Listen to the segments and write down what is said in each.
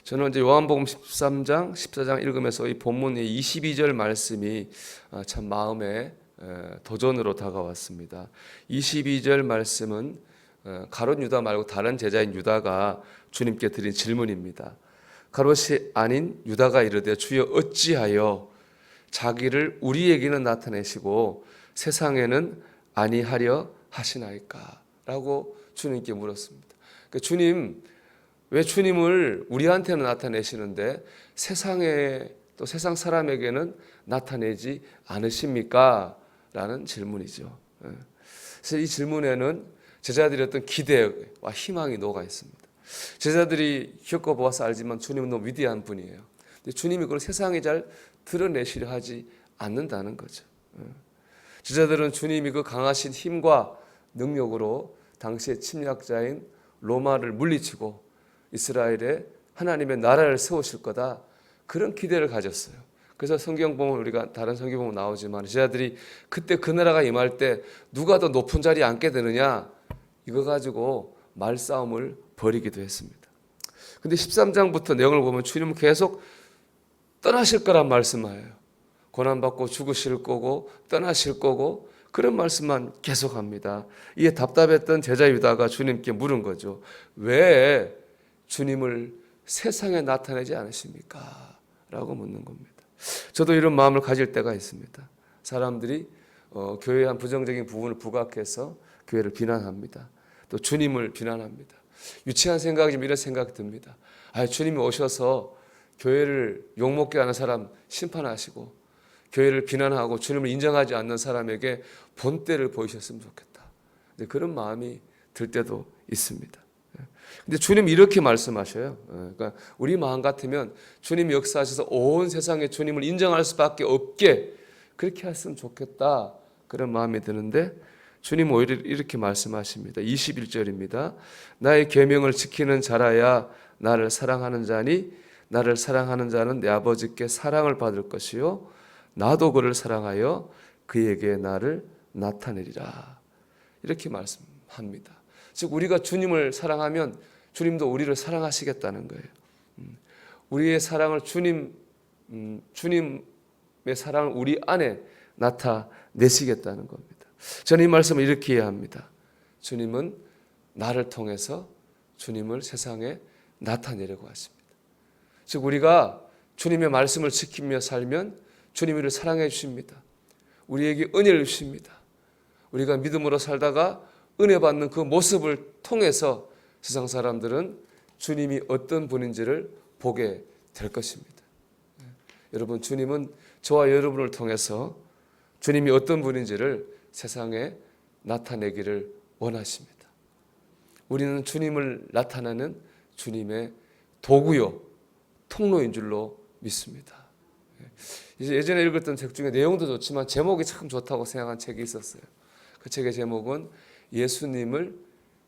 저는 이제 요한복음 13장, 14장 읽으면서 이 본문의 22절 말씀이 참 마음에 도전으로 다가왔습니다. 22절 말씀은 가룟 유다 말고 다른 제자인 유다가 주님께 드린 질문입니다. 가롯이 아닌 유다가 이르되 주여 어찌하여 자기를 우리에게는 나타내시고 세상에는 아니하려 하시나이까? 라고 주님께 물었습니다. 그러니까 주님, 왜 주님을 우리한테는 나타내시는데 세상에 또 세상 사람에게는 나타내지 않으십니까? 라는 질문이죠. 그래서 이 질문에는 제자들의 어떤 기대와 희망이 녹아 있습니다. 제자들이 겪어보아서 알지만 주님은 너무 위대한 분이에요. 근데 주님이 그걸 세상에 잘 드러내시려 하지 않는다는 거죠. 제자들은 주님이 그 강하신 힘과 능력으로 당시의 침략자인 로마를 물리치고 이스라엘에 하나님의 나라를 세우실 거다, 그런 기대를 가졌어요. 그래서 성경 보면, 우리가 다른 성경 보면 나오지만 제자들이 그때 그 나라가 임할 때 누가 더 높은 자리에 앉게 되느냐, 이거 가지고 말싸움을 벌이기도 했습니다. 근데 13장부터 내용을 보면 주님은 계속 떠나실 거란 말씀이에요. 고난받고 죽으실 거고 떠나실 거고, 그런 말씀만 계속합니다. 이에 답답했던 제자 유다가 주님께 물은 거죠. 왜 주님을 세상에 나타내지 않으십니까? 라고 묻는 겁니다. 저도 이런 마음을 가질 때가 있습니다. 사람들이 교회의 한 부정적인 부분을 부각해서 교회를 비난합니다. 또 주님을 비난합니다. 유치한 생각이지만 이런 생각이 듭니다. 주님이 오셔서 교회를 욕먹게 하는 사람 심판하시고, 교회를 비난하고 주님을 인정하지 않는 사람에게 본때를 보이셨으면 좋겠다. 그런 마음이 들 때도 있습니다. 근데 주님이 이렇게 말씀하셔요. 그러니까 우리 마음 같으면 주님이 역사하셔서 온 세상에 주님을 인정할 수밖에 없게 그렇게 했으면 좋겠다, 그런 마음이 드는데 주님 오히려 이렇게 말씀하십니다. 21절입니다. 나의 계명을 지키는 자라야 나를 사랑하는 자니 나를 사랑하는 자는 내 아버지께 사랑을 받을 것이요 나도 그를 사랑하여 그에게 나를 나타내리라. 이렇게 말씀합니다. 즉 우리가 주님을 사랑하면 주님도 우리를 사랑하시겠다는 거예요. 우리의 사랑을 주님의 사랑을 우리 안에 나타내시겠다는 겁니다. 저는 이 말씀을 이렇게 이해합니다. 주님은 나를 통해서 주님을 세상에 나타내려고 하십니다. 즉 우리가 주님의 말씀을 지키며 살면 주님이 우리를 사랑해 주십니다. 우리에게 은혜를 주십니다. 우리가 믿음으로 살다가 은혜 받는 그 모습을 통해서 세상 사람들은 주님이 어떤 분인지를 보게 될 것입니다. 여러분, 주님은 저와 여러분을 통해서 주님이 어떤 분인지를 세상에 나타내기를 원하십니다. 우리는 주님을 나타내는 주님의 도구요, 통로인 줄로 믿습니다. 예전에 읽었던 책 중에 내용도 좋지만 제목이 참 좋다고 생각한 책이 있었어요. 그 책의 제목은 예수님을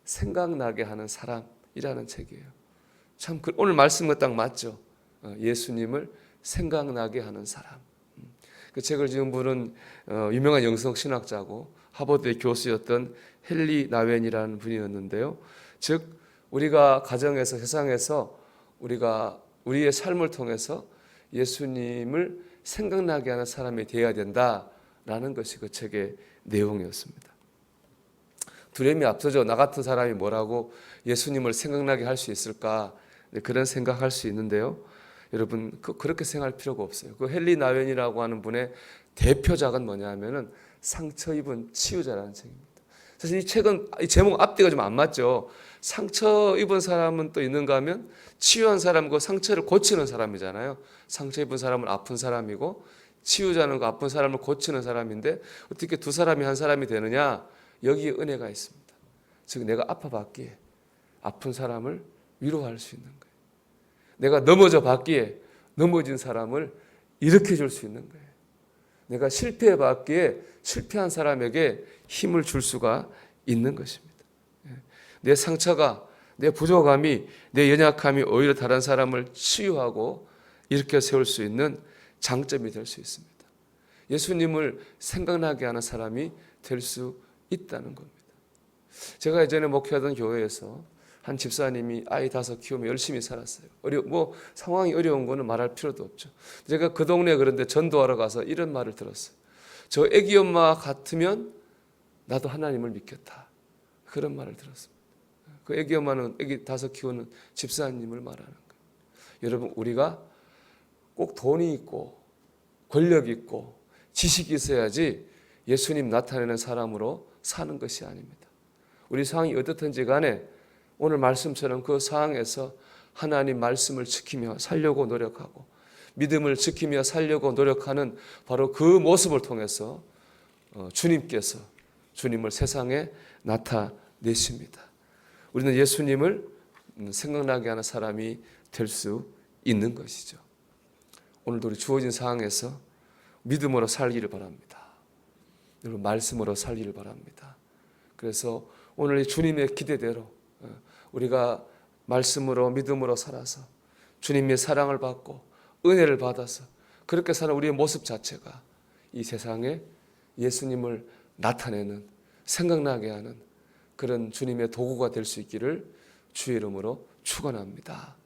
생각나게 하는 사람이라는 책이에요. 참 오늘 말씀과 딱 맞죠. 예수님을 생각나게 하는 사람. 그 책을 지은 분은 유명한 영성 신학자고 하버드의 교수였던 헨리 나웬이라는 분이었는데요. 즉 우리가 가정에서, 세상에서 우리의 삶을 통해서 예수님을 생각나게 하는 사람이 되어야 된다라는 것이 그 책의 내용이었습니다. 두려움이 앞서죠. 나 같은 사람이 뭐라고 예수님을 생각나게 할 수 있을까, 그런 생각할 수 있는데요. 여러분 그렇게 생각할 필요가 없어요. 그 헨리 나웬이라고 하는 분의 대표작은 뭐냐면은 상처 입은 치유자라는 책입니다. 사실 이 책은 이 제목 앞뒤가 좀 안 맞죠. 상처 입은 사람은 또 있는가 하면 치유한 사람과 상처를 고치는 사람이잖아요. 상처 입은 사람은 아픈 사람이고 치유자는 그 아픈 사람을 고치는 사람인데 어떻게 두 사람이 한 사람이 되느냐? 여기에 은혜가 있습니다. 즉 내가 아파봤기에 아픈 사람을 위로할 수 있는 거예요. 내가 넘어져 봤기에 넘어진 사람을 일으켜 줄 수 있는 거예요. 내가 실패해 봤기에 실패한 사람에게 힘을 줄 수가 있는 것입니다. 내 상처가, 내 부족함이, 내 연약함이 오히려 다른 사람을 치유하고 일으켜 세울 수 있는 장점이 될 수 있습니다. 예수님을 생각나게 하는 사람이 될 수 있다는 겁니다. 제가 예전에 목회하던 교회에서 한 집사님이 아이 5 키우며 열심히 살았어요. 상황이 어려운 거는 말할 필요도 없죠. 제가 그 동네 그런데 전도하러 가서 이런 말을 들었어요. 저 애기 엄마 같으면 나도 하나님을 믿겠다. 그런 말을 들었습니다. 그 애기 엄마는 애기 5 키우는 집사님을 말하는 거예요. 여러분, 우리가 꼭 돈이 있고 권력 있고 지식이 있어야지 예수님 나타내는 사람으로 사는 것이 아닙니다. 우리 상황이 어떻든지 간에 오늘 말씀처럼 그 상황에서 하나님 말씀을 지키며 살려고 노력하고 믿음을 지키며 살려고 노력하는 바로 그 모습을 통해서 주님께서 주님을 세상에 나타내십니다. 우리는 예수님을 생각나게 하는 사람이 될 수 있는 것이죠. 오늘도 우리 주어진 상황에서 믿음으로 살기를 바랍니다. 여러분, 말씀으로 살기를 바랍니다. 그래서 오늘 이 주님의 기대대로 우리가 말씀으로 믿음으로 살아서 주님의 사랑을 받고 은혜를 받아서 그렇게 사는 우리의 모습 자체가 이 세상에 예수님을 나타내는, 생각나게 하는 그런 주님의 도구가 될 수 있기를 주의 이름으로 축원합니다.